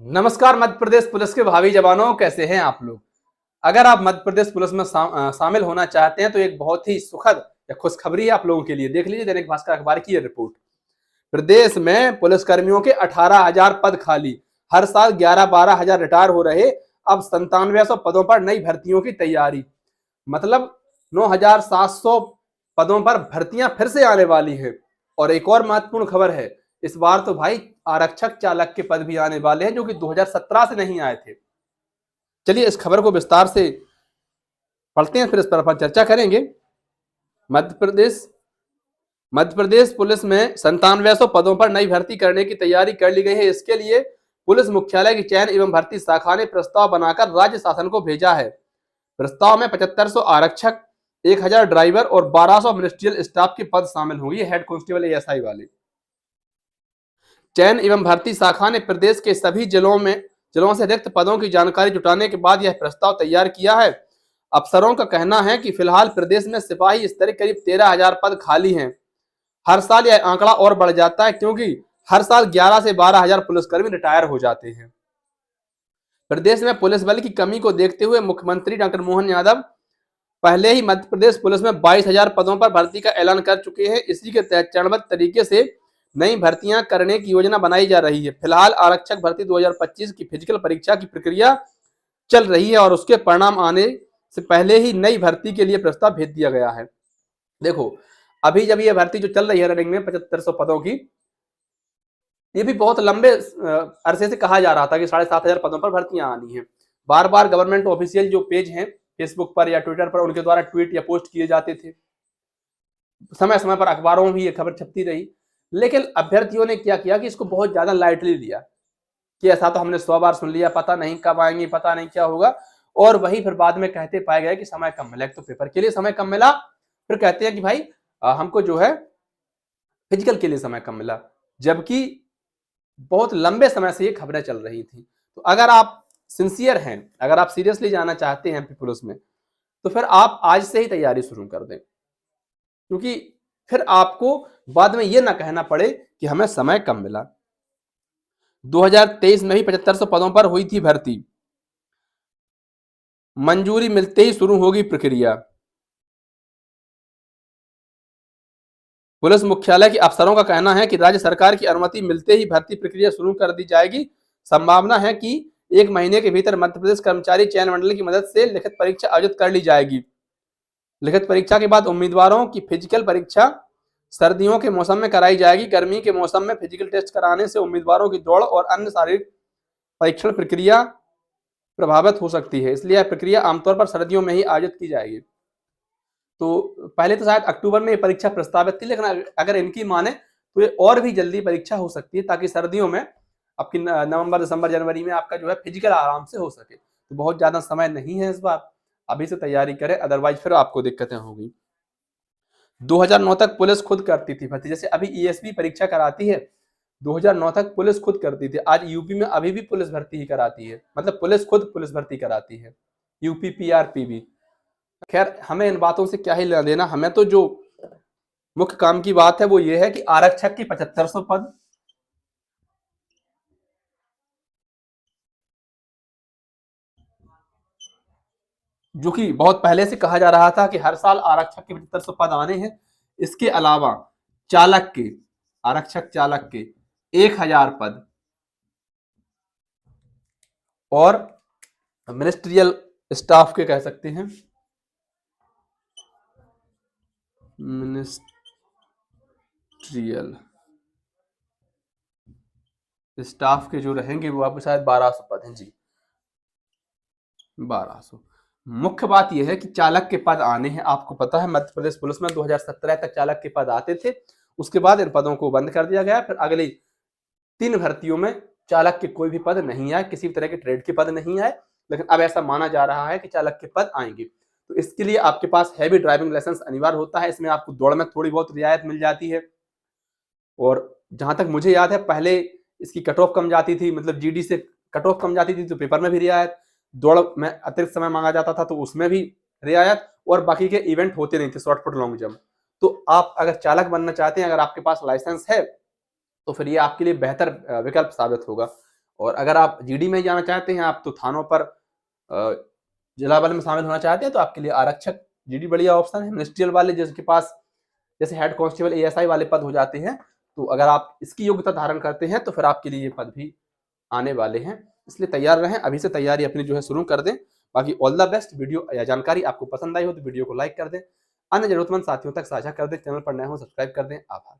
नमस्कार मध्य प्रदेश पुलिस के भावी जवानों, कैसे हैं आप लोग। अगर आप मध्य प्रदेश पुलिस में शामिल होना चाहते हैं तो एक बहुत ही सुखद या खुशखबरी है आप लोगों के लिए। देख लीजिए दैनिक भास्कर अखबार की ये रिपोर्ट। प्रदेश में पुलिसकर्मियों के 18,000 पद खाली, हर साल 11-12 हजार रिटायर हो रहे, अब 9700 पदों पर नई भर्तियों की तैयारी। मतलब 9,700 पदों पर भर्तियां फिर से आने वाली हैं। और एक और महत्वपूर्ण खबर है, इस बार तो भाई आरक्षक चालक के पद भी आने वाले हैं जो कि 2017 से नहीं आए थे। चलिए इस खबर को विस्तार से पढ़ते हैं, फिर इस पर अपन चर्चा करेंगे। मध्य प्रदेश पुलिस में 9700 पदों पर नई भर्ती करने की तैयारी कर ली गई है। इसके लिए पुलिस मुख्यालय की चयन एवं भर्ती शाखा ने प्रस्ताव बनाकर राज्य शासन को भेजा है। प्रस्ताव में 7500 आरक्षक, 1000 ड्राइवर और 1200 मिनिस्ट्रियल स्टाफ के पद शामिल होंगे, हेड कांस्टेबल एएसआई वाले। चयन एवं भर्ती शाखा ने प्रदेश के सभी जिलों से रिक्त पदों की जानकारी जुटाने के बाद यह प्रस्ताव तैयार किया है। अफसरों का कहना है कि फिलहाल प्रदेश में सिपाही स्तर करीब 13,000 पद खाली हैं। हर साल यह आंकड़ा और बढ़ जाता है क्योंकि हर साल 11 से 12,000 पुलिसकर्मी रिटायर हो जाते हैं। प्रदेश में पुलिस बल की कमी को देखते हुए मुख्यमंत्री डॉक्टर मोहन यादव पहले ही मध्य प्रदेश पुलिस में 22,000 पदों पर भर्ती का ऐलान कर चुके हैं। इसी के तहत चरणबद्ध तरीके से नई भर्तियां करने की योजना बनाई जा रही है। फिलहाल आरक्षक भर्ती 2025 की फिजिकल परीक्षा की प्रक्रिया चल रही है और उसके परिणाम आने से पहले ही नई भर्ती के लिए प्रस्ताव भेज दिया गया है। देखो अभी जब ये भर्ती जो चल रही है रनिंग में 7500 पदों की, ये भी बहुत लंबे अरसे से कहा जा रहा था कि 7,500 पदों पर भर्तियां आनी है। बार बार गवर्नमेंट ऑफिशियल जो पेज हैं फेसबुक पर या ट्विटर पर, उनके द्वारा ट्वीट या पोस्ट किए जाते थे। समय समय पर अखबारों में भी ये खबर छपती रही, लेकिन अभ्यर्थियों ने क्या किया कि इसको बहुत ज्यादा लाइटली लिया कि ऐसा तो हमने 100 बार सुन लिया, पता नहीं कब आएंगे, पता नहीं क्या होगा। और वही फिर बाद में कहते पाए गए कि समय कम मिला। एक तो पेपर के लिए समय कम मिला, फिर कहते हैं कि भाई हमको जो है फिजिकल के लिए समय कम मिला, जबकि बहुत लंबे समय से ये खबरें चल रही थी। तो अगर आप सिंसियर हैं, अगर आप सीरियसली जाना चाहते हैं एमपी पुलिस में, तो फिर आप आज से ही तैयारी शुरू कर दें, क्योंकि फिर आपको बाद में ये ना कहना पड़े कि हमें समय कम मिला। 2023 में ही 7500 पदों पर हुई थी भर्ती, मंजूरी मिलते ही शुरू होगी प्रक्रिया। पुलिस मुख्यालय के अफसरों का कहना है कि राज्य सरकार की अनुमति मिलते ही भर्ती प्रक्रिया शुरू कर दी जाएगी। संभावना है कि 1 महीने के भीतर मध्य प्रदेश कर्मचारी चयन मंडल की मदद से लिखित परीक्षा आयोजित कर ली जाएगी। लिखित परीक्षा के बाद उम्मीदवारों की फिजिकल परीक्षा सर्दियों के मौसम में कराई जाएगी। गर्मी के मौसम में फिजिकल टेस्ट कराने से उम्मीदवारों की दौड़ और अन्य शारीरिक परीक्षण प्रक्रिया प्रभावित हो सकती है, इसलिए यह प्रक्रिया आमतौर पर सर्दियों में ही आयोजित की जाएगी। तो पहले तो शायद अक्टूबर में ये परीक्षा प्रस्तावित थी, लेकिन अगर इनकी माने तो ये और भी जल्दी परीक्षा हो सकती है, ताकि सर्दियों में आपकी नवंबर, दिसंबर, जनवरी में आपका जो है फिजिकल आराम से हो सके। तो बहुत ज्यादा समय नहीं है इस बार, अभी से तैयारी करें, अदरवाइज फिर आपको दिक्कतें होंगी। 2009 तक पुलिस खुद करती थी भर्ती, जैसे अभी ईएसपी परीक्षा कराती है, 2009 तक पुलिस खुद करती थी। आज यूपी में अभी भी पुलिस भर्ती ही कराती है, मतलब पुलिस खुद पुलिस भर्ती कराती है, यूपी पीआरपीबी। खैर हमें इन बातों से क्या ही लेना देना, हमें तो जो मुख्य काम की बात है वो ये है कि आरक्षक की 7500 पद, जो कि बहुत पहले से कहा जा रहा था कि हर साल आरक्षक के 7500 पद आने हैं। इसके अलावा चालक के, आरक्षक चालक के 1000 पद और मिनिस्ट्रियल स्टाफ के, कह सकते हैं मिनिस्ट्रियल स्टाफ के जो रहेंगे वो आपको शायद 1200 पद हैं जी, 1200। मुख्य बात यह है कि चालक के पद आने हैं। आपको पता है मध्य प्रदेश पुलिस में 2017 तक चालक के पद आते थे, उसके बाद इन पदों को बंद कर दिया गया। फिर अगली 3 भर्तियों में चालक के कोई भी पद नहीं आए, किसी भी तरह के ट्रेड के पद नहीं आए, लेकिन अब ऐसा माना जा रहा है कि चालक के पद आएंगे। तो इसके लिए आपके पास हैवी ड्राइविंग लाइसेंस अनिवार्य होता है। इसमें आपको दौड़ में थोड़ी बहुत रियायत मिल जाती है, और जहां तक मुझे याद है पहले इसकी कट ऑफ कम जाती थी, मतलब जीडी से कट ऑफ कम जाती थी, तो पेपर में भी रियायत, दौड़ में अतिरिक्त समय मांगा जाता था तो उसमें भी रियायत, और बाकी के इवेंट होते नहीं थे, शॉर्ट पुट, लॉन्ग जंप। तो आप अगर चालक बनना चाहते हैं, अगर आपके पास लाइसेंस है, तो फिर ये आपके लिए बेहतर विकल्प साबित होगा। और अगर आप जीडी में जाना चाहते हैं आप, तो थानों पर जिला बल में शामिल होना चाहते हैं, तो आपके लिए आरक्षक जीडी बढ़िया ऑप्शन है। मिनिस्ट्रियल वाले जिसके पास जैसे हेड कांस्टेबल एएसआई वाले पद हो जाते हैं, तो अगर आप इसकी योग्यता धारण करते हैं तो फिर आपके लिए ये पद भी आने वाले हैं। इसलिए तैयार रहें, अभी से तैयारी अपनी जो है शुरू कर दें। बाकी ऑल द बेस्ट। वीडियो या जानकारी आपको पसंद आई हो तो वीडियो को लाइक कर दें, अन्य जरूरतमंद साथियों तक साझा कर दें, चैनल पर नए हो सब्सक्राइब कर दें। आभार।